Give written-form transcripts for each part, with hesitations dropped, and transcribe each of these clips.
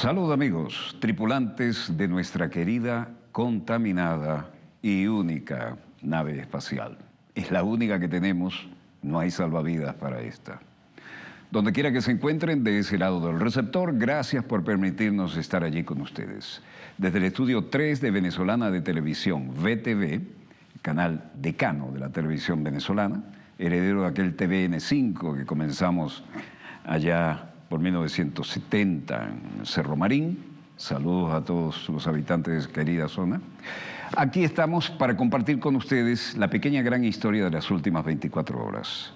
Salud amigos, tripulantes de nuestra querida, contaminada y única nave espacial. Es la única que tenemos, no hay salvavidas para esta. Donde quiera que se encuentren de ese lado del receptor, gracias por permitirnos estar allí con ustedes. Desde el estudio 3 de Venezolana de Televisión, VTV, canal decano de la televisión venezolana, heredero de aquel TVN5 que comenzamos allá por 1970 en Cerro Marín. Saludos a todos los habitantes de esa querida zona. Aquí estamos para compartir con ustedes la pequeña gran historia de las últimas 24 horas.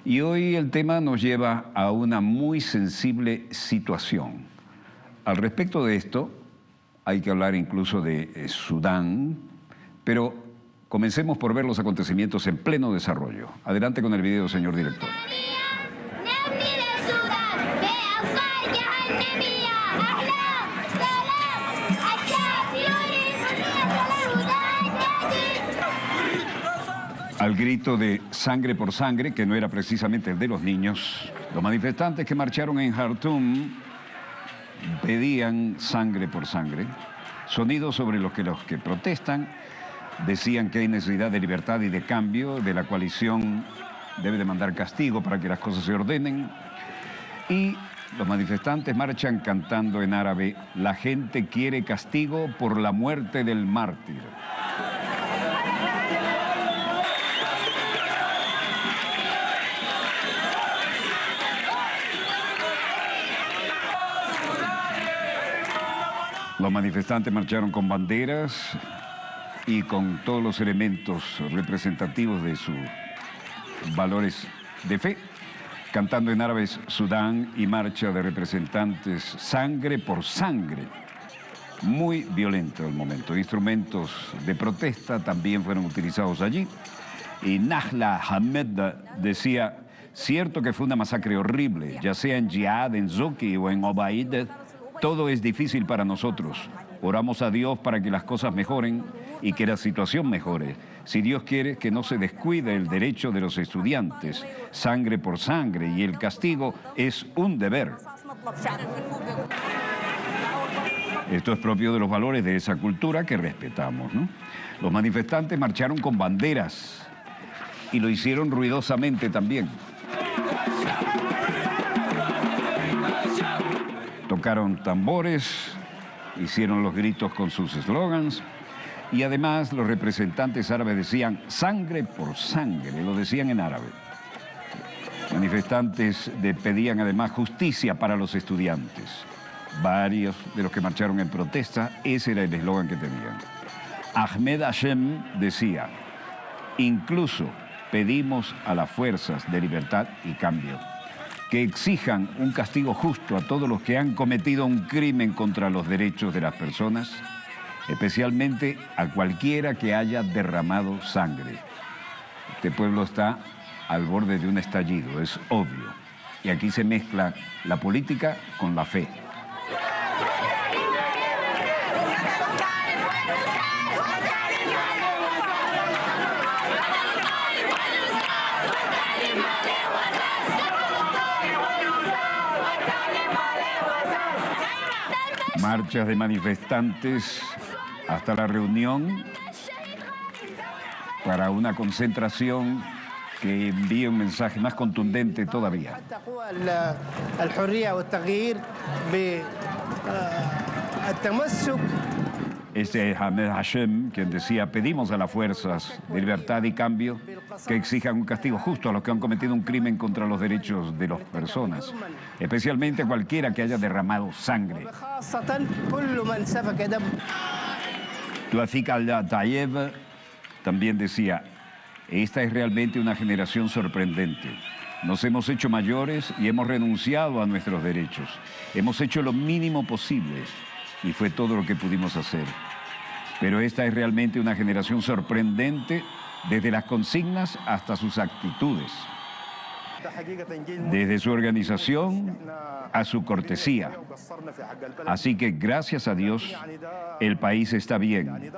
Y hoy el tema nos lleva a una muy sensible situación. Al respecto de esto, hay que hablar incluso de Sudán, pero comencemos por ver los acontecimientos en pleno desarrollo. Adelante con el video, señor director. Al grito de sangre por sangre, que no era precisamente el de los niños, los manifestantes que marcharon en Jartum pedían sangre por sangre. Sonidos sobre los que protestan decían que hay necesidad de libertad y de cambio, de la coalición debe demandar castigo para que las cosas se ordenen. Y los manifestantes marchan cantando en árabe: la gente quiere castigo por la muerte del mártir. Los manifestantes marcharon con banderas y con todos los elementos representativos de sus valores de fe, cantando en árabe Sudán y marcha de representantes sangre por sangre. Muy violento el momento. Instrumentos de protesta también fueron utilizados allí. Y Nahla Hamed decía: cierto que fue una masacre horrible, ya sea en Jihad, en Zuki o en Obaid. Todo es difícil para nosotros. Oramos a Dios para que las cosas mejoren y que la situación mejore. Si Dios quiere, que no se descuide el derecho de los estudiantes. Sangre por sangre, y el castigo es un deber. Esto es propio de los valores de esa cultura que respetamos, ¿no? Los manifestantes marcharon con banderas y lo hicieron ruidosamente también. Tocaron tambores, hicieron los gritos con sus eslogans y además los representantes árabes decían sangre por sangre, lo decían en árabe. Manifestantes pedían además justicia para los estudiantes. Varios de los que marcharon en protesta, ese era el eslogan que tenían. Ahmed Hashem decía: incluso pedimos a las fuerzas de libertad y cambio que exijan un castigo justo a todos los que han cometido un crimen contra los derechos de las personas, especialmente a cualquiera que haya derramado sangre. Este pueblo está al borde de un estallido, es obvio. Y aquí se mezcla la política con la fe. Marchas de manifestantes hasta la reunión para una concentración que envía un mensaje más contundente todavía. Este es Ahmed Hashem, quien decía: pedimos a las fuerzas de libertad y cambio que exijan un castigo justo a los que han cometido un crimen contra los derechos de las personas, especialmente a cualquiera que haya derramado sangre. Tuafik al-Tayev también decía: esta es realmente una generación sorprendente. Nos hemos hecho mayores y hemos renunciado a nuestros derechos. Hemos hecho lo mínimo posible y fue todo lo que pudimos hacer. Pero esta es realmente una generación sorprendente, desde las consignas hasta sus actitudes, desde su organización a su cortesía. Así que gracias a Dios el país está bien.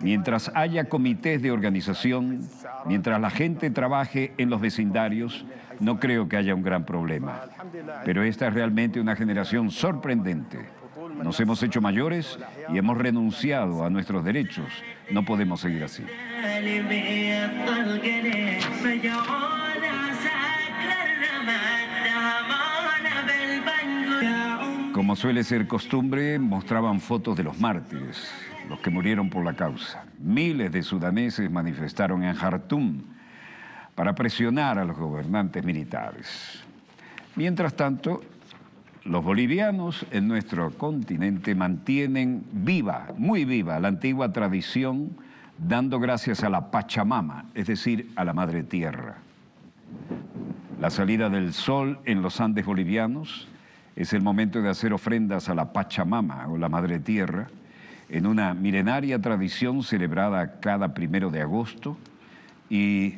Mientras haya comités de organización, mientras la gente trabaje en los vecindarios, no creo que haya un gran problema. Pero esta es realmente una generación sorprendente. Nos hemos hecho mayores y hemos renunciado a nuestros derechos. No podemos seguir así. Como suele ser costumbre, mostraban fotos de los mártires, los que murieron por la causa. Miles de sudaneses manifestaron en Jartum para presionar a los gobernantes militares. Mientras tanto, los bolivianos en nuestro continente mantienen viva, muy viva, la antigua tradición, dando gracias a la Pachamama, es decir, a la Madre Tierra. La salida del sol en los Andes bolivianos es el momento de hacer ofrendas a la Pachamama o la Madre Tierra, en una milenaria tradición celebrada cada 1 de agosto. Y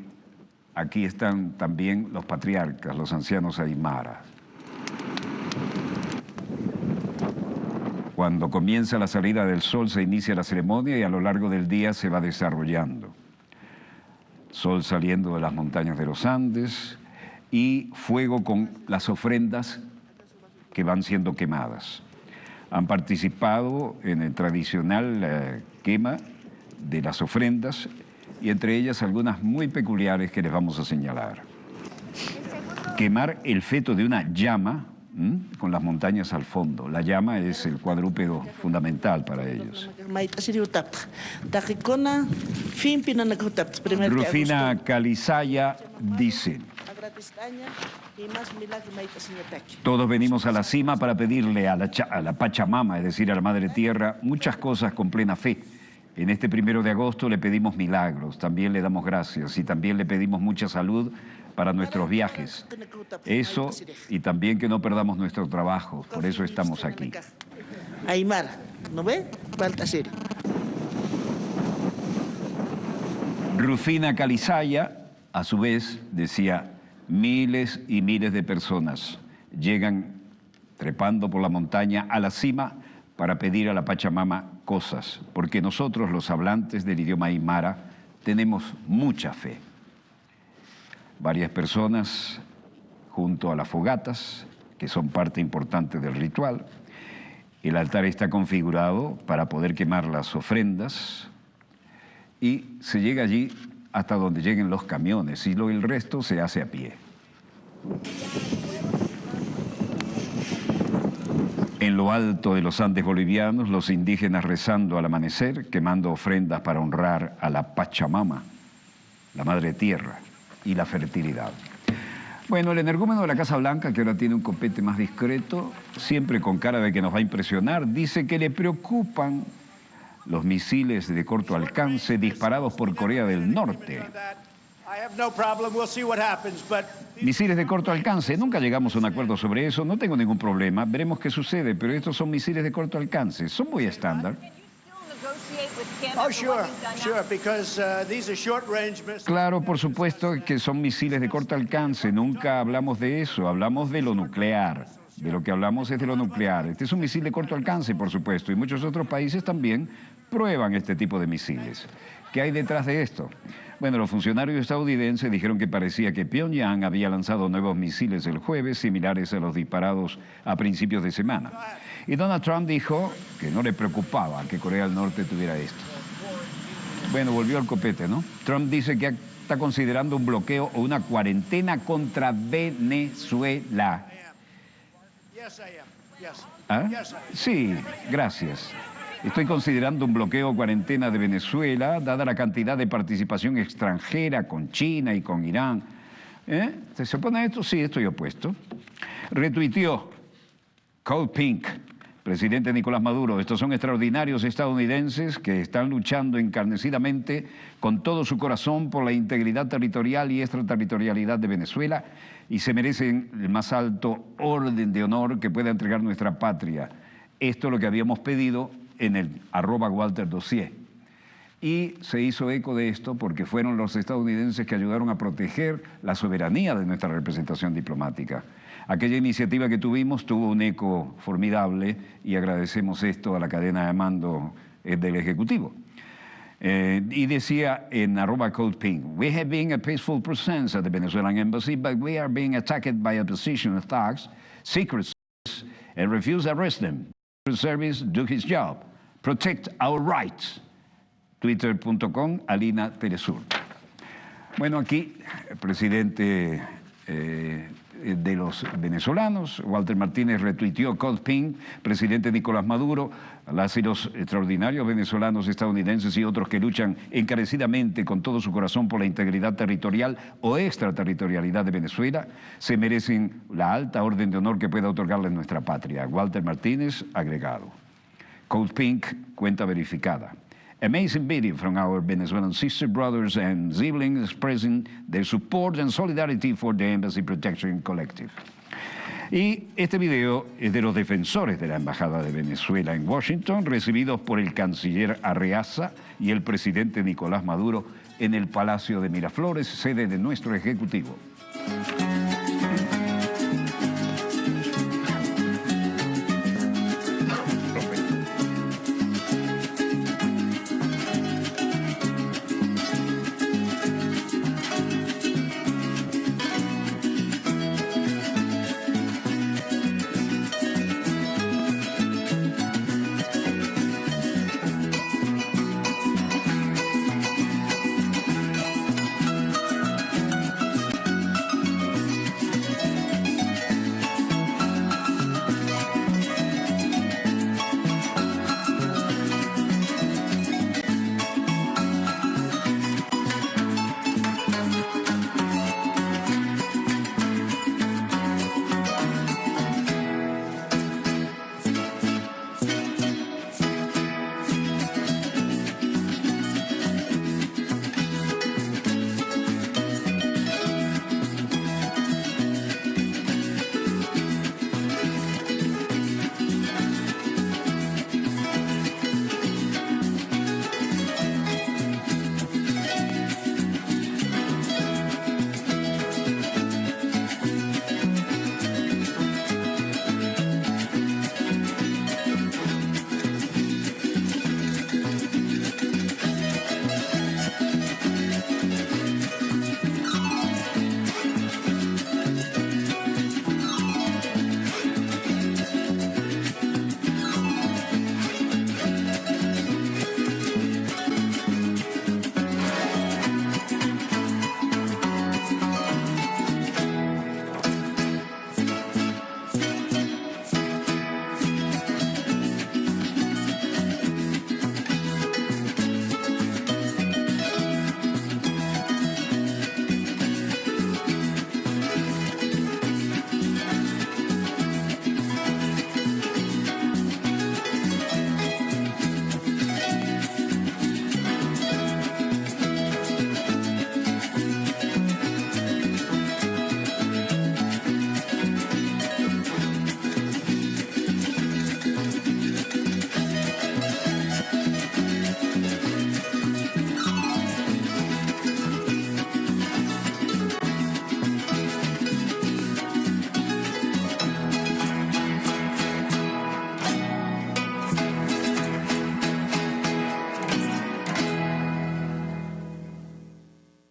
aquí están también los patriarcas, los ancianos Aymara. Cuando comienza la salida del sol se inicia la ceremonia y a lo largo del día se va desarrollando. Sol saliendo de las montañas de los Andes y fuego con las ofrendas que van siendo quemadas. Han participado en el tradicional quema de las ofrendas y entre ellas algunas muy peculiares que les vamos a señalar. Quemar el feto de una llama con las montañas al fondo. La llama es el cuadrúpedo fundamental para ellos. Rufina Calizaya dice: todos venimos a la cima para pedirle a la Pachamama, es decir, a la Madre Tierra, muchas cosas con plena fe. En este 1 de agosto le pedimos milagros, también le damos gracias y también le pedimos mucha salud para nuestros viajes. Eso y también que no perdamos nuestro trabajo, por eso estamos aquí. Aymara, ¿no ve? Falta ser. Rufina Calizaya, a su vez, decía: miles y miles de personas llegan trepando por la montaña a la cima para pedir a la Pachamama cosas, porque nosotros, los hablantes del idioma aymara, tenemos mucha fe. Varias personas junto a las fogatas, que son parte importante del ritual. El altar está configurado para poder quemar las ofrendas y se llega allí hasta donde lleguen los camiones y el resto se hace a pie. En lo alto de los Andes bolivianos, los indígenas rezando al amanecer, quemando ofrendas para honrar a la Pachamama, la Madre Tierra y la fertilidad. Bueno, el energúmeno de la Casa Blanca, que ahora tiene un copete más discreto, siempre con cara de que nos va a impresionar, dice que le preocupan los misiles de corto alcance disparados por Corea del Norte. Misiles de corto alcance, nunca llegamos a un acuerdo sobre eso, no tengo ningún problema, veremos qué sucede, pero estos son misiles de corto alcance, son muy estándar. Claro, por supuesto que son misiles de corto alcance, nunca hablamos de eso, hablamos de lo nuclear. De lo que hablamos es de lo nuclear. Este es un misil de corto alcance, por supuesto, y muchos otros países también prueban este tipo de misiles. ¿Qué hay detrás de esto? Bueno, los funcionarios estadounidenses dijeron que parecía que Pyongyang había lanzado nuevos misiles el jueves, similares a los disparados a principios de semana. Y Donald Trump dijo que no le preocupaba que Corea del Norte tuviera esto. Bueno, volvió al copete, ¿no? Trump dice que está considerando un bloqueo o una cuarentena contra Venezuela. ¿Ah? Sí, gracias. Estoy considerando un bloqueo o cuarentena de Venezuela, dada la cantidad de participación extranjera con China y con Irán. ¿Se opone a esto? Sí, estoy opuesto. Retuiteó Code Pink, presidente Nicolás Maduro: estos son extraordinarios estadounidenses que están luchando encarnecidamente con todo su corazón por la integridad territorial y extraterritorialidad de Venezuela y se merecen el más alto orden de honor que pueda entregar nuestra patria. Esto es lo que habíamos pedido en el @WalterDossier. Y se hizo eco de esto porque fueron los estadounidenses que ayudaron a proteger la soberanía de nuestra representación diplomática. Aquella iniciativa que tuvimos tuvo un eco formidable y agradecemos esto a la cadena de mando del Ejecutivo. Y decía en @CodePink: we have been a peaceful presence at the Venezuelan embassy, but we are being attacked by opposition thugs, secret service, and refuse to arrest them. Service do his job. Protect our rights. Twitter.com, Alina Telesur. Bueno, aquí el presidente de los venezolanos, Walter Martínez, retuiteó Cold Pink, presidente Nicolás Maduro, las y los extraordinarios venezolanos, estadounidenses y otros que luchan encarecidamente con todo su corazón por la integridad territorial o extraterritorialidad de Venezuela, se merecen la alta orden de honor que pueda otorgarles nuestra patria. Walter Martínez, agregado. Cold Pink, cuenta verificada. Amazing video from our Venezuelan sister brothers and siblings expressing their support and solidarity for the Embassy Protection Collective. Y este video es de los defensores de la Embajada de Venezuela en Washington, recibidos por el canciller Arreaza y el presidente Nicolás Maduro en el Palacio de Miraflores, sede de nuestro Ejecutivo.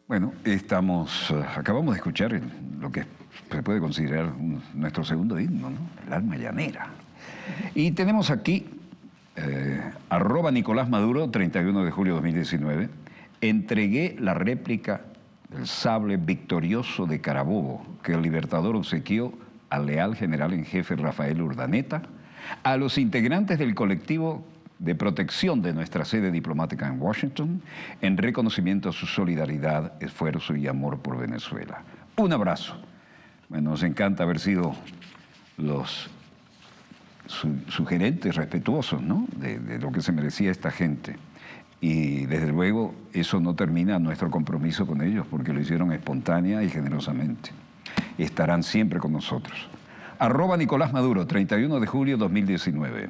Bueno, acabamos de escuchar lo que se puede considerar nuestro segundo himno, ¿no? El alma llanera. Y tenemos aquí, @ Nicolás Maduro, 31 de julio de 2019, entregué la réplica del sable victorioso de Carabobo que el Libertador obsequió al leal general en jefe Rafael Urdaneta, a los integrantes del colectivo de protección de nuestra sede diplomática en Washington, en reconocimiento a su solidaridad, esfuerzo y amor por Venezuela. Un abrazo. Bueno, nos encanta haber sido los sugerentes respetuosos, ¿no?, de lo que se merecía esta gente. Y desde luego eso no termina nuestro compromiso con ellos, porque lo hicieron espontánea y generosamente. Estarán siempre con nosotros. @ Nicolás Maduro, 31 de julio de 2019.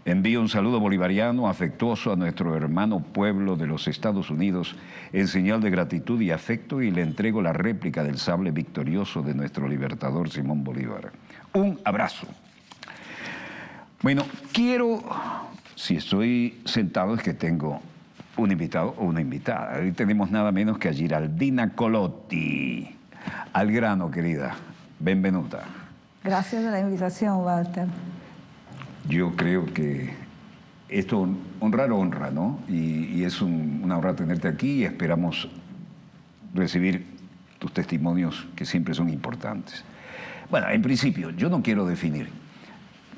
Envío un saludo bolivariano afectuoso a nuestro hermano pueblo de los Estados Unidos en señal de gratitud y afecto, y le entrego la réplica del sable victorioso de nuestro libertador Simón Bolívar. Un abrazo. Bueno, si estoy sentado es que tengo un invitado o una invitada. Hoy tenemos nada menos que a Giraldina Colotti. Al grano, querida. Benvenuta. Gracias por la invitación, Walter. Yo creo que esto honra, ¿no? Y es una honra tenerte aquí y esperamos recibir tus testimonios que siempre son importantes. Bueno, en principio, yo no quiero definir.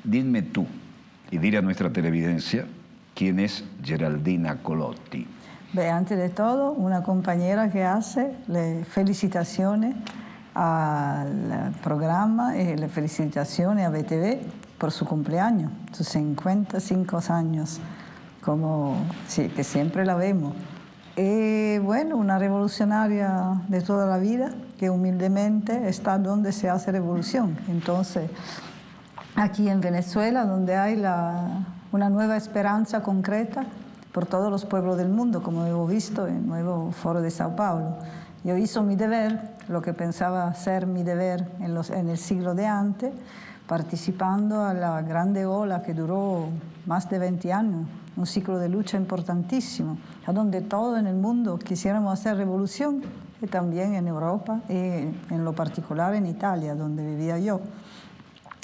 Dime tú y dile a nuestra televidencia quién es Geraldina Colotti. Beh, antes de todo, una compañera que hace le felicitaciones al programa y le felicitaciones a BTV por su cumpleaños, sus 55 años, como sí, que siempre la vemos. Y bueno, una revolucionaria de toda la vida que humildemente está donde se hace revolución. Entonces, aquí en Venezuela, donde hay una nueva esperanza concreta por todos los pueblos del mundo, como hemos visto en el nuevo Foro de Sao Paulo. Yo hice mi deber, lo que pensaba ser mi deber en el siglo de antes, participando a la grande ola que duró más de 20 años, un ciclo de lucha importantísimo, a donde todos en el mundo quisiéramos hacer revolución, y también en Europa, y en lo particular en Italia, donde vivía yo.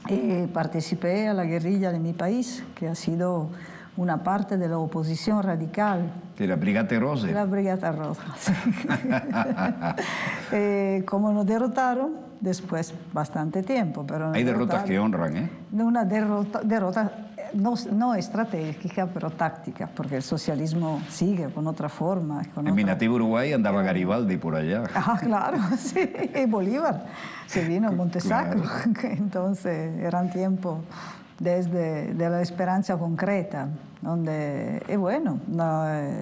Y participé a la guerrilla de mi país, que ha sido una parte de la oposición radical. De la Brigata Rosa. La Brigata Rosa, sí. Como nos derrotaron, después bastante tiempo. Pero hay derrotas que honran, ¿eh? Una derrota no estratégica, pero táctica, porque el socialismo sigue con otra forma. En mi nativo Uruguay andaba Garibaldi por allá. Ah, claro, sí, y Bolívar se vino a Montesacro. Claro. Entonces eran tiempos desde de la esperanza concreta, donde, y bueno,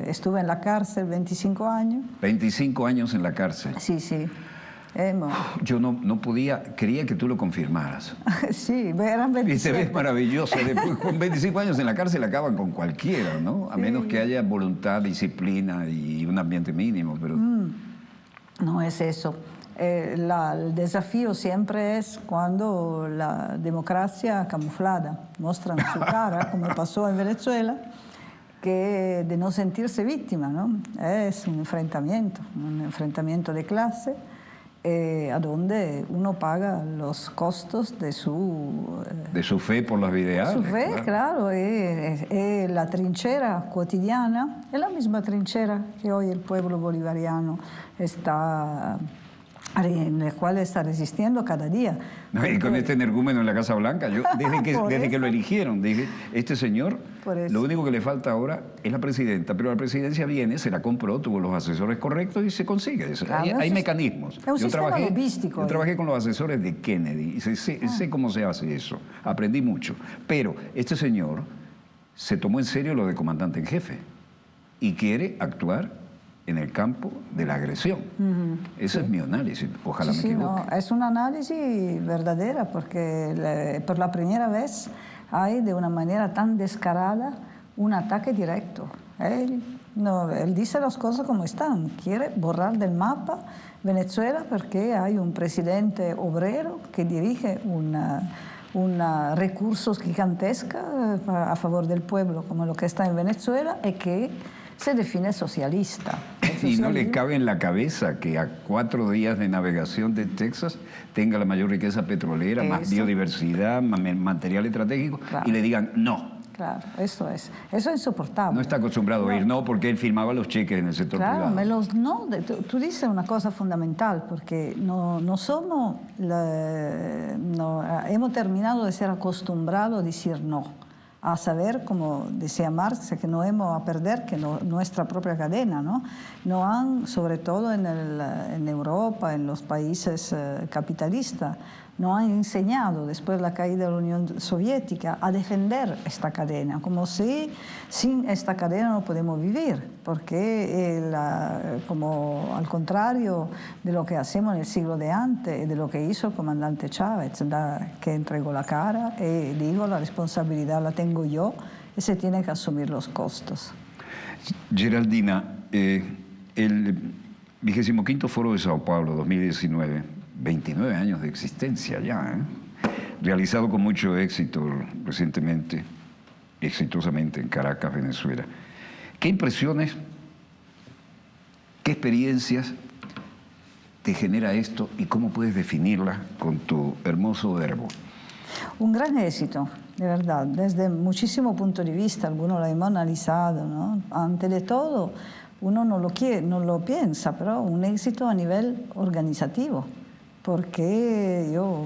estuve en la cárcel 25 años. 25 años en la cárcel. Sí, sí. Yo no podía, quería que tú lo confirmaras. Sí, eran 27. Y te ves maravilloso. Después, con 25 años en la cárcel acaban con cualquiera, ¿no? A menos que haya voluntad, disciplina y un ambiente mínimo, pero... No es eso. El desafío siempre es cuando la democracia camuflada muestra su cara, como pasó en Venezuela, que de no sentirse víctima, ¿no? Es un enfrentamiento de clase, a donde uno paga los costos de su fe por las ideales. Su fe, claro. La trinchera cotidiana es la misma trinchera que hoy el pueblo bolivariano en el cual está resistiendo cada día. No, y con este energúmeno en la Casa Blanca, yo desde que lo eligieron, dije, este señor, lo único que le falta ahora es la presidenta, pero la presidencia viene, se la compró, tuvo los asesores correctos y se consigue. Claro, hay mecanismos. Es un sistema logístico. Yo trabajé con los asesores de Kennedy y sé cómo se hace eso, aprendí mucho. Pero este señor se tomó en serio lo de comandante en jefe y quiere actuar en el campo de la agresión. Ese es mi análisis, ojalá me equivoque. No, es un análisis verdadera, porque por la primera vez hay de una manera tan descarada un ataque directo. Él dice las cosas como están, quiere borrar del mapa Venezuela porque hay un presidente obrero que dirige recursos gigantescos a favor del pueblo, como lo que está en Venezuela, y que se define socialista. Y no le cabe en la cabeza que a 4 días de navegación de Texas tenga la mayor riqueza petrolera, más biodiversidad, más material estratégico, claro, y le digan no. Claro, eso es insoportable. No está acostumbrado a ir no porque él firmaba los cheques en el sector privado. Tú dices una cosa fundamental, porque hemos terminado de ser acostumbrados a decir no. A saber, como decía Marx, que no vamos a perder nuestra propia cadena, ¿no? No han, sobre todo en Europa, en los países capitalistas, no han enseñado, después de la caída de la Unión Soviética, a defender esta cadena, como si sin esta cadena no podemos vivir, porque como al contrario de lo que hacemos en el siglo de antes, de lo que hizo el comandante Chávez, que entregó la cara y digo, la responsabilidad la tengo yo, y se tiene que asumir los costos. Geraldina, el 25º Foro de Sao Paulo 2019, 29 años de existencia ya, realizado con mucho éxito recientemente, exitosamente en Caracas, Venezuela. ¿Qué impresiones, qué experiencias te genera esto y cómo puedes definirla con tu hermoso verbo? Un gran éxito, de verdad, desde muchísimos puntos de vista, algunos lo hemos analizado, ¿no? Antes de todo, uno no lo piensa, pero un éxito a nivel organizativo, porque yo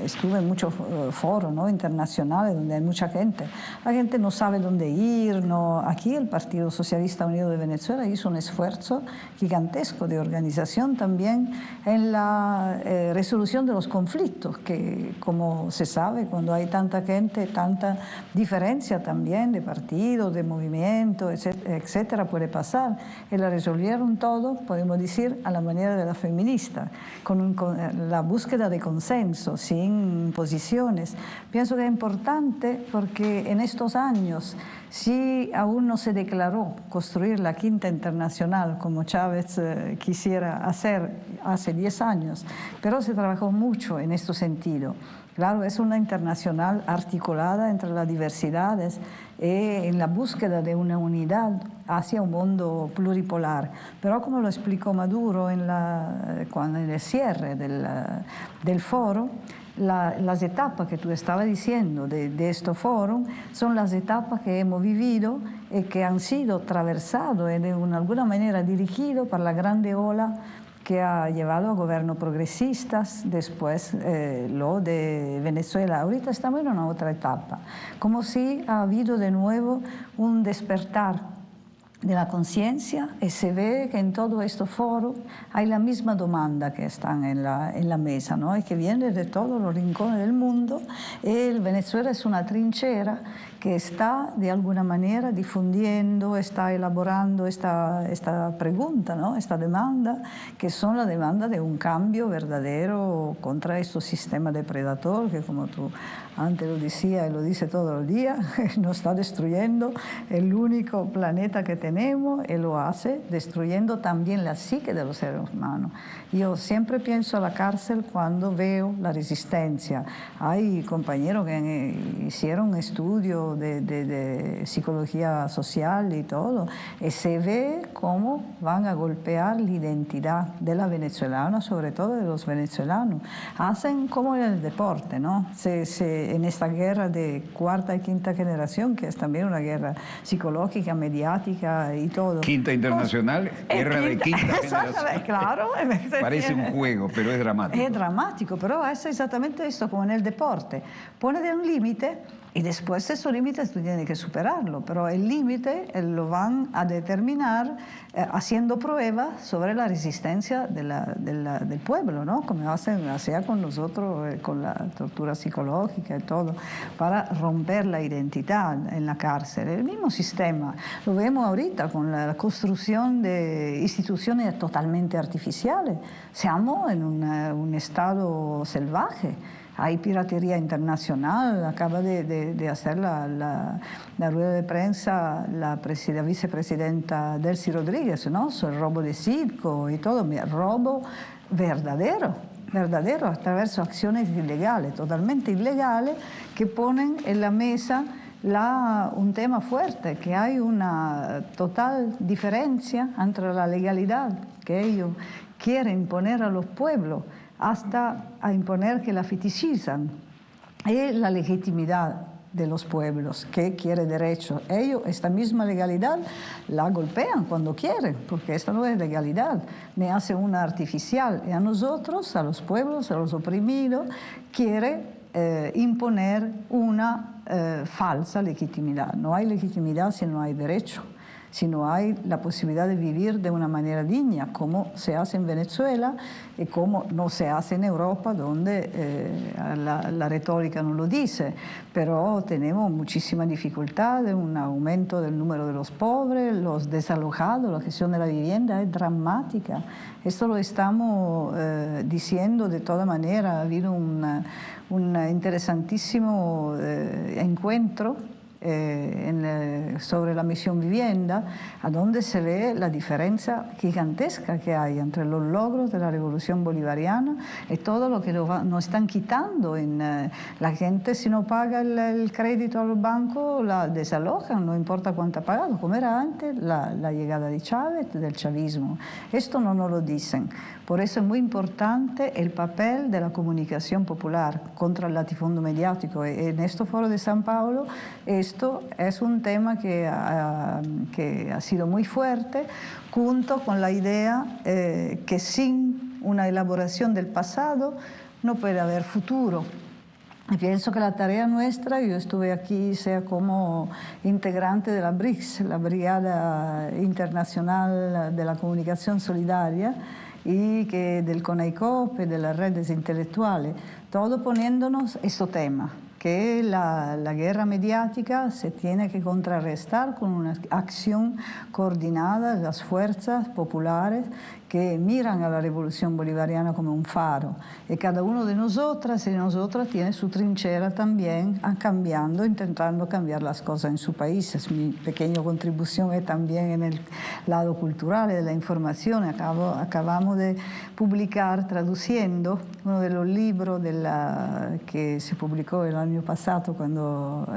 estuve en muchos foros, ¿no?, internacionales donde hay mucha gente. La gente no sabe dónde ir. No. Aquí el Partido Socialista Unido de Venezuela hizo un esfuerzo gigantesco de organización también en la resolución de los conflictos, que como se sabe, cuando hay tanta gente, tanta diferencia también de partidos, de movimientos, etcétera, puede pasar. Y la resolvieron todo, podemos decir, a la manera de la feminista, con la búsqueda de consenso, sin posiciones. Pienso que es importante porque en estos años, si aún no se declaró construir la Quinta Internacional como Chávez quisiera hacer hace 10 años, pero se trabajó mucho en este sentido. Claro, es una internacional articulada entre las diversidades en la búsqueda de una unidad hacia un mundo pluripolar. Pero como lo explicó Maduro en el cierre del foro, las etapas que tú estabas diciendo de este foro son las etapas que hemos vivido y que han sido atravesadas y de alguna manera dirigidas por la grande ola que ha llevado a gobiernos progresistas, después lo de Venezuela. Ahorita estamos en una otra etapa, como si ha habido de nuevo un despertar de la conciencia y se ve que en todo este foro hay la misma demanda que están en la mesa, ¿no? Y que viene de todos los rincones del mundo. El Venezuela es una trinchera que está de alguna manera difundiendo, está elaborando esta pregunta, ¿no?, esta demanda, que son la demanda de un cambio verdadero contra este sistema depredador que, como tú antes lo decías y lo dice todos los días, nos está destruyendo el único planeta que tenemos y lo hace destruyendo también la psique de los seres humanos. Yo siempre pienso a la cárcel cuando veo la resistencia. Hay compañeros que hicieron estudios de psicología social y todo, y se ve cómo van a golpear la identidad de la venezolana, sobre todo de los venezolanos. Hacen como en el deporte, ¿no? En esta guerra de cuarta y quinta generación, que es también una guerra psicológica, mediática y todo. Quinta Internacional, guerra de quinta generación. Claro. Parece un juego, pero es dramático. Es dramático, pero es exactamente esto, como en el deporte. Pone de un límite y después esos límites tú tienes que superarlo, pero el límite lo van a determinar haciendo pruebas sobre la resistencia del pueblo, ¿no? Como hacen con nosotros, con la tortura psicológica y todo, para romper la identidad en la cárcel. El mismo sistema lo vemos ahorita con la construcción de instituciones totalmente artificiales. Estamos en un estado salvaje. Hay piratería internacional. Acaba de hacer la rueda de prensa la vicepresidenta Delcy Rodríguez, ¿no?, sobre el robo de circo y todo. Robo verdadero, a través de acciones ilegales, totalmente ilegales, que ponen en la mesa un tema fuerte, que hay una total diferencia entre la legalidad que ellos quieren imponer a los pueblos hasta a imponer que la feticizan, y la legitimidad de los pueblos, que quiere derecho. Ellos, esta misma legalidad, la golpean cuando quieren, porque esta no es legalidad, ni hace una artificial. Y a nosotros, a los pueblos, a los oprimidos, quiere imponer una falsa legitimidad. No hay legitimidad si no hay derecho, si no hay la posibilidad de vivir de una manera digna, como se hace en Venezuela y como no se hace en Europa, donde la retórica no lo dice. Pero tenemos muchísima dificultad, un aumento del número de los pobres, los desalojados, la gestión de la vivienda es dramática. Esto lo estamos diciendo de toda manera. Ha habido un interesantísimo encuentro sobre la misión vivienda, a donde se ve la diferencia gigantesca que hay entre los logros de la revolución bolivariana y todo lo que nos están quitando. La gente, si no paga el crédito al banco, la desalojan, no importa cuánto ha pagado, como era antes la llegada de Chávez, del chavismo. Esto no nos lo dicen. Por eso es muy importante el papel de la comunicación popular contra el latifondo mediático. En este foro de San Paulo, esto es un tema que ha sido muy fuerte, junto con la idea que sin una elaboración del pasado no puede haber futuro. Y pienso que la tarea nuestra, yo estuve aquí, sea como integrante de la BRICS, la Brigada Internacional de la Comunicación Solidaria, y que del CONAICOP, de las redes intelectuales, todo poniéndonos este tema, que la guerra mediática se tiene que contrarrestar con una acción coordinada de las fuerzas populares que miran a la revolución bolivariana como un faro. Y cada uno de nosotras y nosotras tiene su trinchera también, cambiando, intentando cambiar las cosas en su país. Es mi pequeña contribución es también en el lado cultural de la información. Acabamos de publicar, traduciendo, uno de los libros que se publicó el año pasado cuando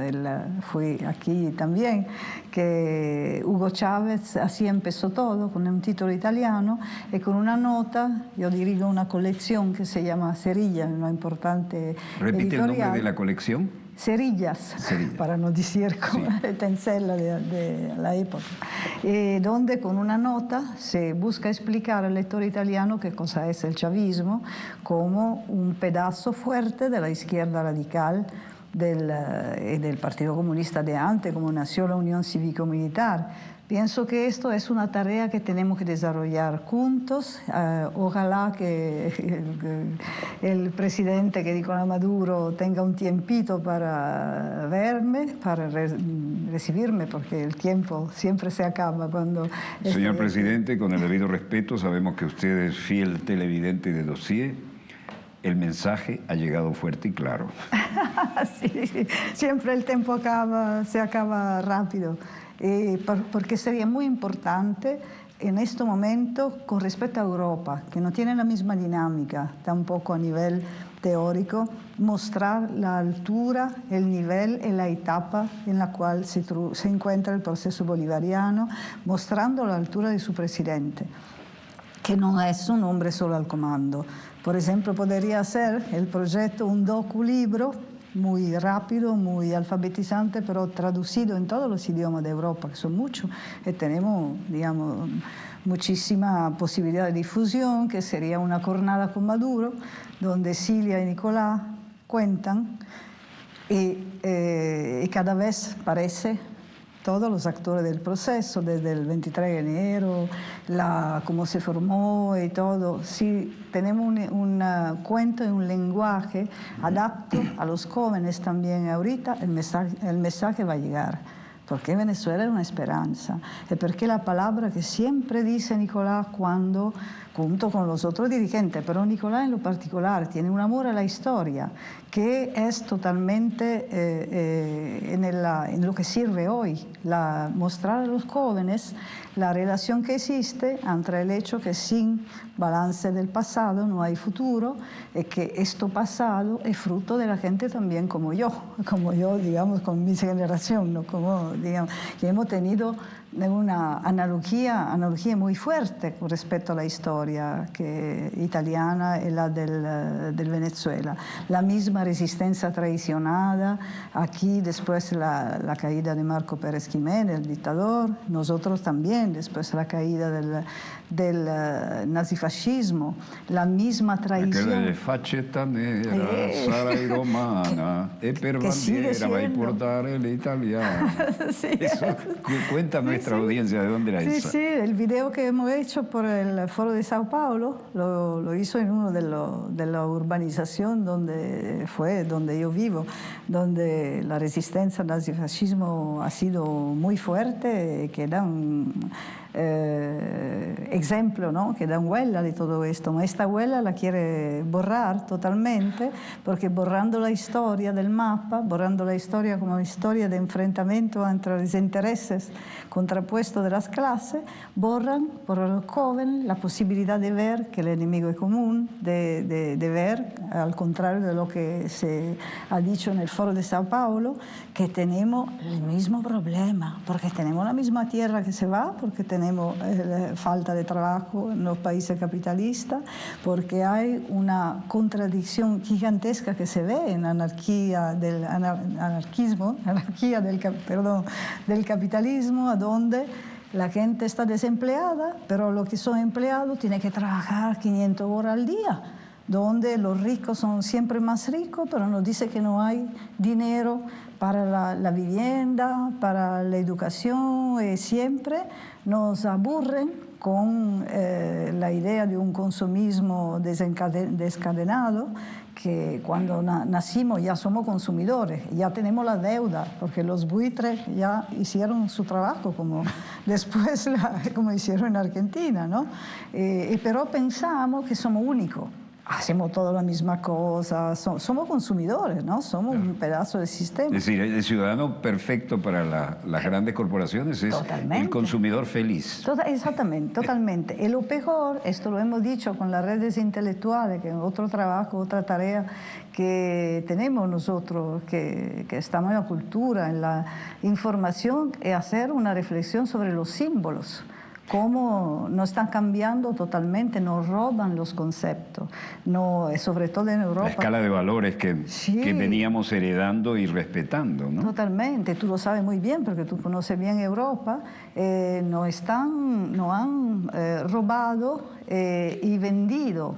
fui aquí también, que Hugo Chávez, así empezó todo, con un título italiano, y con una nota. Yo dirijo una colección que se llama Cerilla, una importante Repite editorial. el nombre de la colección. Cerillas, para no decir como Tencella de la época, donde con una nota se busca explicar al lector italiano qué cosa es el chavismo como un pedazo fuerte de la izquierda radical del Partido Comunista de antes, como nació la Unión Cívico-Militar. Pienso que esto es una tarea que tenemos que desarrollar juntos. Ojalá que el presidente, que Nicolás Maduro, tenga un tiempito para verme, para recibirme, porque el tiempo siempre se acaba cuando... Señor presidente, con el debido respeto, sabemos que usted es fiel televidente de Dossier. El mensaje ha llegado fuerte y claro. Sí, siempre el tiempo se acaba rápido. Porque sería muy importante en este momento, con respecto a Europa, que no tiene la misma dinámica, tampoco a nivel teórico, mostrar la altura, el nivel y la etapa en la cual se encuentra el proceso bolivariano, mostrando la altura de su presidente, que no es un hombre solo al comando. Por ejemplo, podría ser el proyecto un docu-libro muy rápido, muy alfabetizante, pero traducido en todos los idiomas de Europa, que son muchos, y tenemos, digamos, muchísima posibilidad de difusión, que sería una jornada con Maduro, donde Cilia y Nicolás cuentan, y cada vez parece todos los actores del proceso, desde el 23 de enero, cómo se formó y todo. Si tenemos un cuento y un lenguaje adapto a los jóvenes también ahorita, el mensaje va a llegar. Porque Venezuela es una esperanza. Y porque la palabra que siempre dice Nicolás cuando, junto con los otros dirigentes, pero Nicolás en lo particular, tiene un amor a la historia, que es totalmente en lo que sirve hoy, mostrar a los jóvenes la relación que existe entre el hecho que sin balance del pasado no hay futuro, y que esto pasado es fruto de la gente también como yo, digamos, con mi generación, ¿no? Como, digamos, que hemos tenido una analogía muy fuerte con respecto a la historia italiana y la del Venezuela. La misma resistencia traicionada, aquí después la caída de Marco Pérez Jiménez, el dictador, nosotros también, después la caída del nazifascismo, la misma traición. Perché faccetta nera, sarai romana, e per bandiera vai a portare l'italiana. Sí. Eso cuenta nuestra audiencia, ¿de dónde era eso? Sí, el video que hemos hecho por el Foro de Sao Paulo lo hizo en uno de la urbanización donde yo vivo, donde la resistencia al nazifascismo ha sido muy fuerte, que eran ejemplo, ¿no?, que da Huella de todo esto. Esta Huella la quiere borrar totalmente, porque borrando la historia del mapa, borrando la historia como historia de enfrentamiento entre los intereses contrapuestos de las clases, borran por los jóvenes la posibilidad de ver que el enemigo es común, de ver, al contrario de lo que se ha dicho en el Foro de Sao Paulo, que tenemos el mismo problema, porque tenemos la misma tierra que se va, porque tenemos falta de trabajo en los países capitalistas, porque hay una contradicción gigantesca que se ve en la anarquía del capitalismo, donde la gente está desempleada, pero los que son empleados tienen que trabajar 500 horas al día, donde los ricos son siempre más ricos, pero nos dice que no hay dinero para la vivienda, para la educación, y siempre nos aburren con la idea de un consumismo desencadenado, que cuando nacimos ya somos consumidores, ya tenemos la deuda, porque los buitres ya hicieron su trabajo, como después como hicieron en Argentina, ¿no? Pero pensamos que somos únicos. Hacemos toda la misma cosa, somos consumidores, ¿no? Somos un pedazo del sistema. Es decir, el ciudadano perfecto para las grandes corporaciones es el consumidor feliz. Exactamente, totalmente. Y lo peor, esto lo hemos dicho con las redes intelectuales, que es otro trabajo, otra tarea que tenemos nosotros, que estamos en la cultura, en la información, es hacer una reflexión sobre los símbolos. Cómo nos están cambiando totalmente, nos roban los conceptos, sobre todo en Europa. La escala de valores que veníamos heredando y respetando, ¿no? Totalmente, tú lo sabes muy bien porque tú conoces bien Europa, nos han robado y vendido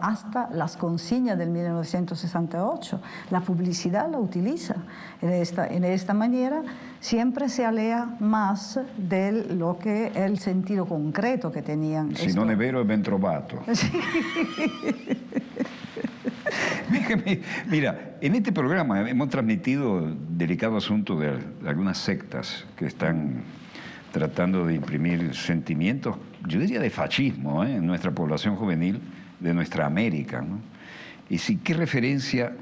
hasta las consignas del 1968. La publicidad la utiliza. En esta manera siempre se alea más de lo que es el sentido concreto que tenían. Si non è vero è ben trovato. Sí. Mira, en este programa hemos transmitido el delicado asunto de algunas sectas que están tratando de imprimir sentimientos, yo diría de fascismo, en nuestra población juvenil de nuestra América, ¿no? Y sí, ¿qué referencia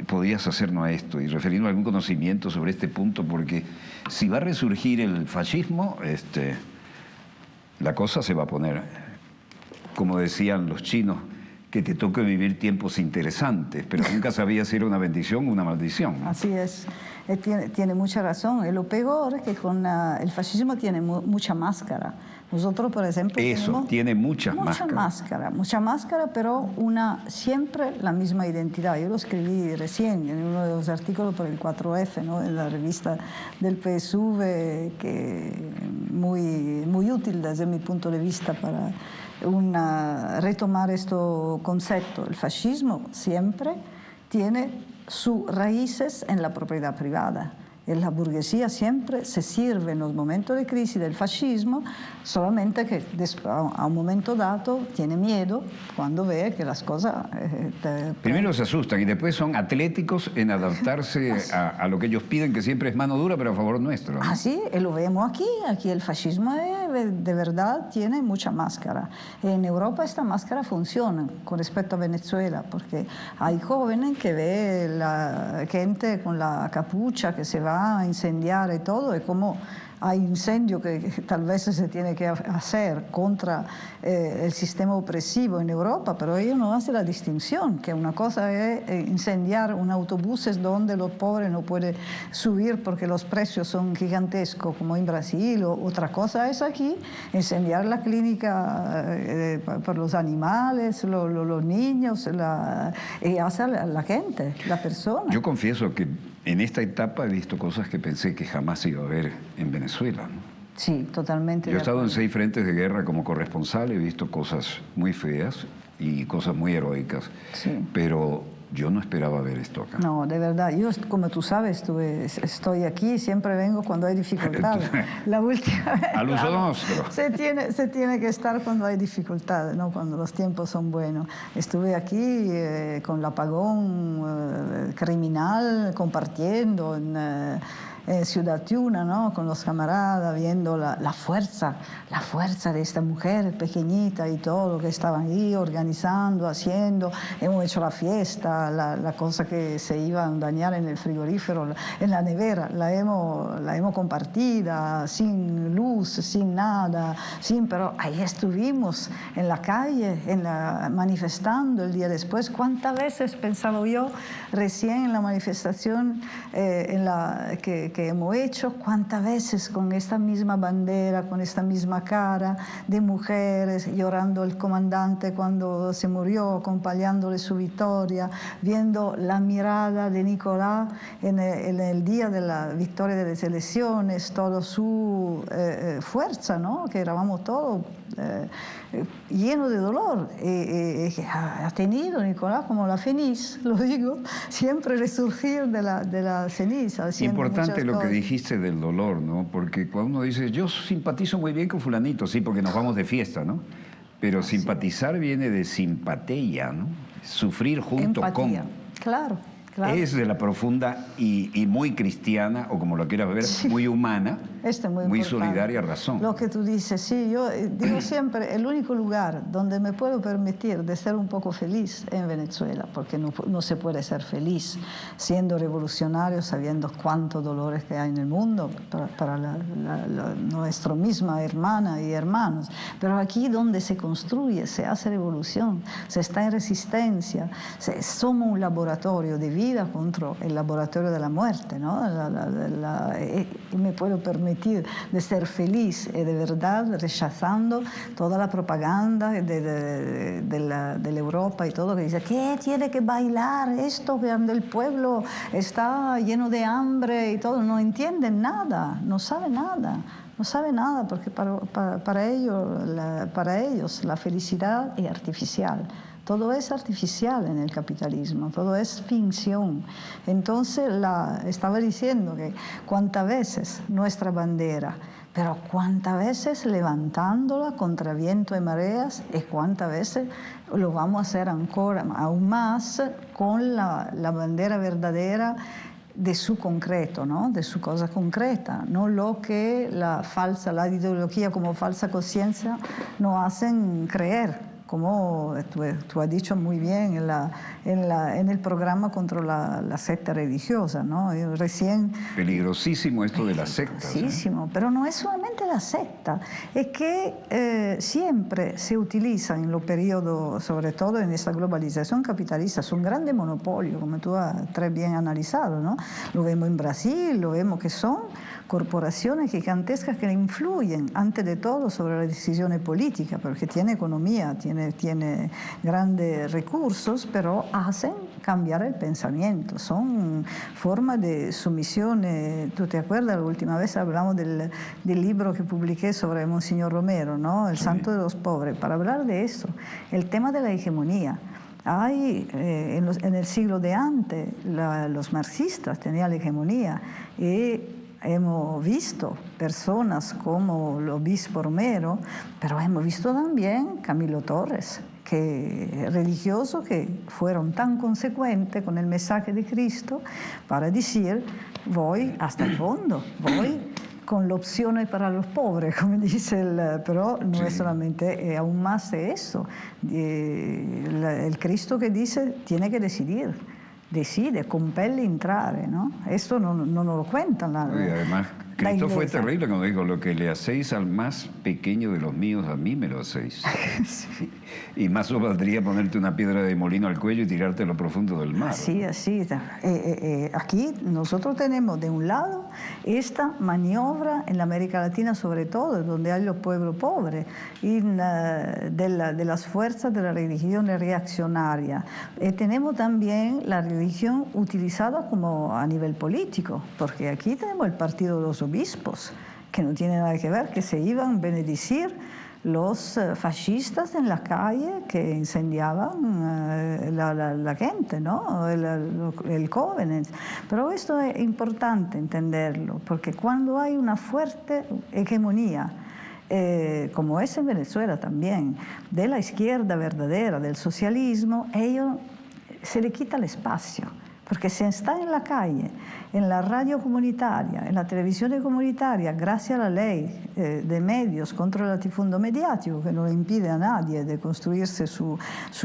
podrías hacernos a esto y referirnos a algún conocimiento sobre este punto? Porque si va a resurgir el fascismo, la cosa se va a poner, como decían los chinos, que te toque vivir tiempos interesantes, pero nunca sabía si era una bendición o una maldición. Así es, tiene mucha razón. Y lo peor es que con el fascismo tiene mucha máscara. Nosotros, por ejemplo, tiene mucha máscara, pero siempre la misma identidad. Yo lo escribí recién en uno de los artículos por el 4F, ¿no?, en la revista del PSV, que muy útil desde mi punto de vista para retomar este concepto. El fascismo siempre tiene sus raíces en la propiedad privada. La burguesía siempre se sirve en los momentos de crisis del fascismo, solamente que a un momento dado tiene miedo cuando ve que las cosas... Primero se asustan y después son atléticos en adaptarse a lo que ellos piden, que siempre es mano dura, pero a favor nuestro, ¿no? Sí, lo vemos aquí el fascismo de verdad tiene mucha máscara. En Europa esta máscara funciona con respecto a Venezuela, porque hay jóvenes que ven la gente con la capucha que se va a incendiar y todo, y como hay incendio que tal vez se tiene que hacer contra el sistema opresivo en Europa, pero ellos no hacen la distinción, que una cosa es incendiar un autobús donde los pobres no pueden subir porque los precios son gigantescos, como en Brasil, o otra cosa es aquí, incendiar la clínica por los animales, los niños, y hace la gente, la persona. Yo confieso que en esta etapa he visto cosas que pensé que jamás iba a ver en Venezuela, ¿no? Sí, totalmente. Yo he estado en 6 frentes de guerra como corresponsal, he visto cosas muy feas y cosas muy heroicas, sí, pero yo no esperaba ver esto acá. No, de verdad. Yo, como tú sabes, estoy aquí, siempre vengo cuando hay dificultades. La última vez, al uso nuestro. Se tiene que estar cuando hay dificultades, no cuando los tiempos son buenos. Estuve aquí con el apagón criminal, compartiendo en Ciudad Tiuna, ¿no? Con los camaradas, viendo la fuerza de esta mujer pequeñita y todo, que estaban ahí organizando, haciendo. Hemos hecho la fiesta, la cosa que se iba a dañar en el frigorífero, en la nevera, la hemos compartida, sin luz, sin nada, pero ahí estuvimos en la calle, manifestando el día después. ¿Cuántas veces pensaba yo recién en la manifestación que hemos hecho? ¿Cuántas veces con esta misma bandera, con esta misma cara de mujeres, llorando el comandante cuando se murió, acompañándole su victoria, viendo la mirada de Nicolás en el día de la victoria de las elecciones, toda su fuerza, ¿no? Que éramos todos llenos de dolor. Ha tenido Nicolás como la feniz, lo digo, siempre resurgir de la ceniza. Importante lo que dijiste del dolor, ¿no? Porque cuando uno dice, yo simpatizo muy bien con fulanito, sí, porque nos vamos de fiesta, ¿no? Pero simpatizar viene de simpatía, ¿no? Sufrir junto empatía. con. Claro. Es de la profunda y muy cristiana, o como lo quieras ver, muy humana, muy solidaria razón. Lo que tú dices, sí, yo digo siempre, el único lugar donde me puedo permitir de ser un poco feliz es en Venezuela, porque no se puede ser feliz siendo revolucionario, sabiendo cuántos dolores que hay en el mundo para nuestra misma hermana y hermanos. Pero aquí donde se construye, se hace revolución, se está en resistencia, somos un laboratorio de vida contra el laboratorio de la muerte, ¿no? Y me puedo permitir de ser feliz y de verdad rechazando toda la propaganda de la Europa y todo, que dice que tiene que bailar esto, que el pueblo está lleno de hambre y todo. No entienden nada, no saben nada. No sabe nada, porque para ellos la felicidad es artificial. Todo es artificial en el capitalismo, todo es finción. Entonces, estaba diciendo que cuántas veces nuestra bandera, pero cuántas veces levantándola contra viento y mareas, y cuántas veces lo vamos a hacer aún más con la bandera verdadera de su concreto, ¿no? De su cosa concreta, no lo que la ideología como falsa conciencia nos hacen creer. Como tú has dicho muy bien en el programa contra la secta religiosa, ¿no? Peligrosísimo esto de la secta. Peligrosísimo, pero no es solamente la secta, es que siempre se utiliza en los periodos, sobre todo en esta globalización capitalista, es un grande monopolio, como tú has très bien analizado, ¿no? Lo vemos en Brasil, lo vemos que son corporaciones gigantescas que influyen, antes de todo, sobre las decisiones políticas, porque tiene economía, tiene grandes recursos, pero hacen cambiar el pensamiento. Son formas de sumisión. ¿Tú te acuerdas? La última vez hablamos del libro que publiqué sobre Monseñor Romero, ¿no? El Santo de los Pobres, para hablar de eso, el tema de la hegemonía. Hay, en el siglo de antes, los marxistas tenían la hegemonía y hemos visto personas como el obispo Romero, pero hemos visto también Camilo Torres, religiosos que fueron tan consecuentes con el mensaje de Cristo para decir, voy hasta el fondo, voy con la opción para los pobres, como dice pero no es solamente, aún más de eso. El Cristo que dice, tiene que decidir. Decide, compele entrar, ¿no? Esto no nos lo cuentan. Y además, Cristo fue terrible cuando dijo, lo que le hacéis al más pequeño de los míos, a mí me lo hacéis. Sí. Y más os valdría ponerte una piedra de molino al cuello y tirarte a lo profundo del mar. Así. Aquí nosotros tenemos de un lado esta maniobra en la América Latina, sobre todo, donde hay los pueblos pobres, de las fuerzas de la religión reaccionaria. Tenemos también la religión utilizada como a nivel político, porque aquí tenemos el partido de los obispos, que no tiene nada que ver, que se iban a benedicir los fascistas en la calle que incendiaban la gente, ¿no? El Covenant. Pero esto es importante entenderlo, porque cuando hay una fuerte hegemonía, como es en Venezuela también, de la izquierda verdadera, del socialismo, ellos se le quita el espacio. Porque si está en la calle, en la radio comunitaria, en la televisión comunitaria, gracias a la ley de medios contra el latifondo mediático, que no le impide a nadie de construirse su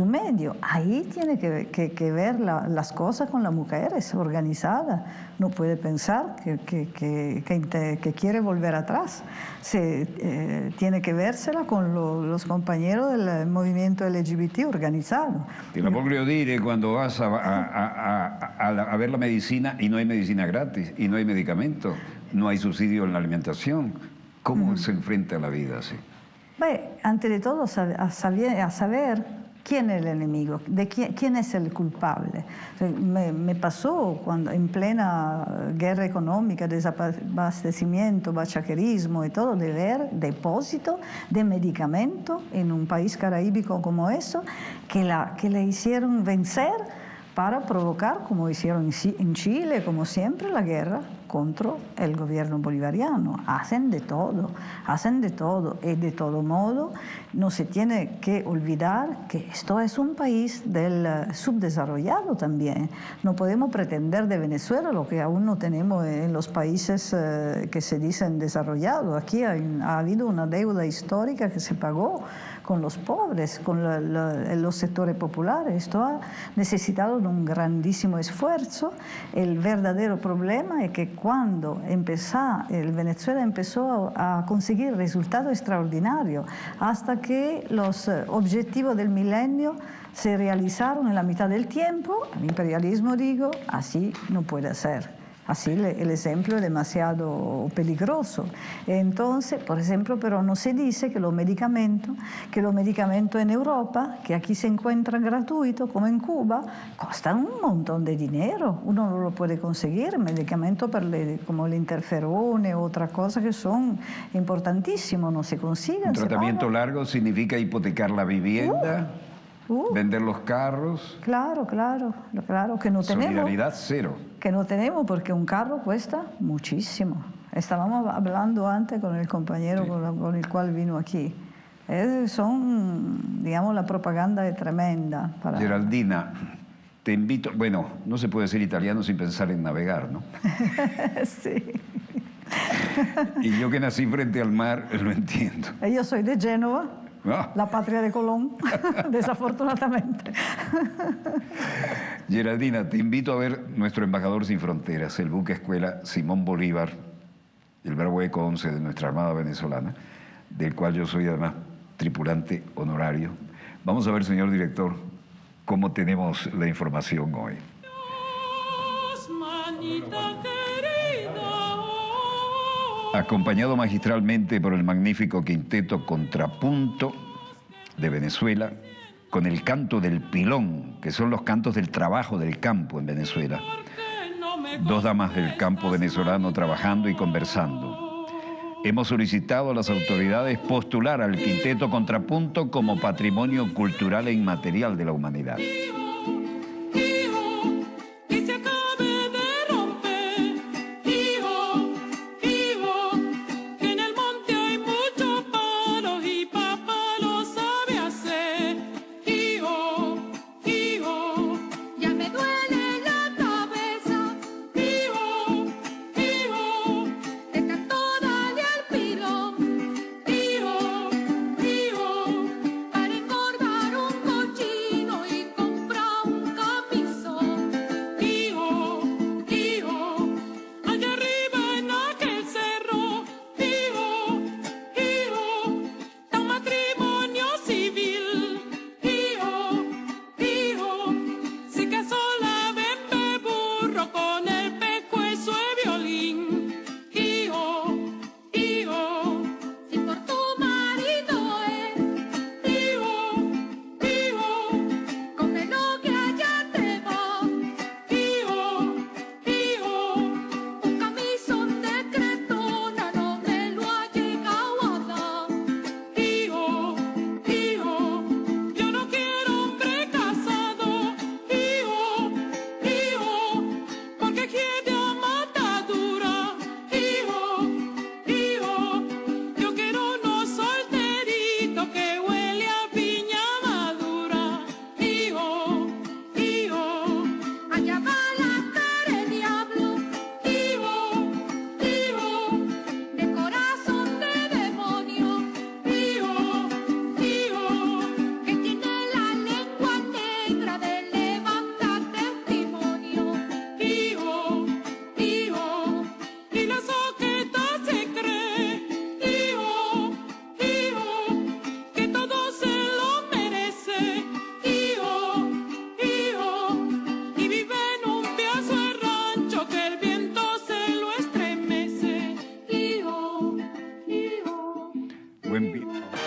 medio, ahí tiene que ver las cosas con las mujeres organizadas. No puede pensar que quiere volver atrás. Tiene que vérsela con los compañeros del movimiento LGBT organizado. Te lo puedo decir cuando vas a ver la medicina y no hay medicina gratis, y no hay medicamento, no hay subsidio en la alimentación. ¿Cómo se enfrenta a la vida así? Ante de todo, a saber quién es el enemigo, quién es el culpable. Me pasó cuando en plena guerra económica, desabastecimiento, bachaquerismo y todo, de ver depósitos de medicamentos en un país caraíbico como eso, que le hicieron vencer para provocar, como hicieron en Chile, como siempre, la guerra contra el gobierno bolivariano. Hacen de todo, y de todo modo no se tiene que olvidar que esto es un país del subdesarrollado también. No podemos pretender de Venezuela lo que aún no tenemos en los países que se dicen desarrollados. Aquí ha habido una deuda histórica que se pagó con los pobres, con los sectores populares. Esto ha necesitado de un grandísimo esfuerzo. El verdadero problema es que cuando Venezuela empezó a conseguir resultados extraordinarios, hasta que los objetivos del milenio se realizaron en la mitad del tiempo, el imperialismo, digo, así no puede ser. Así el ejemplo es demasiado peligroso. Entonces, por ejemplo, pero no se dice que los medicamentos en Europa, que aquí se encuentran gratuitos, como en Cuba, costan un montón de dinero. Uno no lo puede conseguir. Medicamentos como el interferone o otras cosas que son importantísimos, no se consiguen. Un tratamiento largo significa hipotecar la vivienda, vender los carros. Claro, que no tenemos. Solidaridad cero. Que no tenemos, porque un carro cuesta muchísimo. Estábamos hablando antes con el compañero con el cual vino aquí. Digamos, la propaganda es tremenda. Geraldina, te invito, bueno, no se puede ser italiano sin pensar en navegar, ¿no? Sí. Y yo que nací frente al mar, lo entiendo. Yo soy de Génova. La patria de Colón, desafortunadamente. Geraldina, te invito a ver nuestro embajador sin fronteras, el buque escuela Simón Bolívar, el Bravo Eco 11 de nuestra Armada venezolana, del cual yo soy además tripulante honorario. Vamos a ver, señor director, cómo tenemos la información hoy. Acompañado magistralmente por el magnífico quinteto Contrapunto de Venezuela, con el canto del pilón, que son los cantos del trabajo del campo en Venezuela. Dos damas del campo venezolano trabajando y conversando. Hemos solicitado a las autoridades postular al quinteto Contrapunto como patrimonio cultural e inmaterial de la humanidad. Para engordar un cochino y comprar buen vino.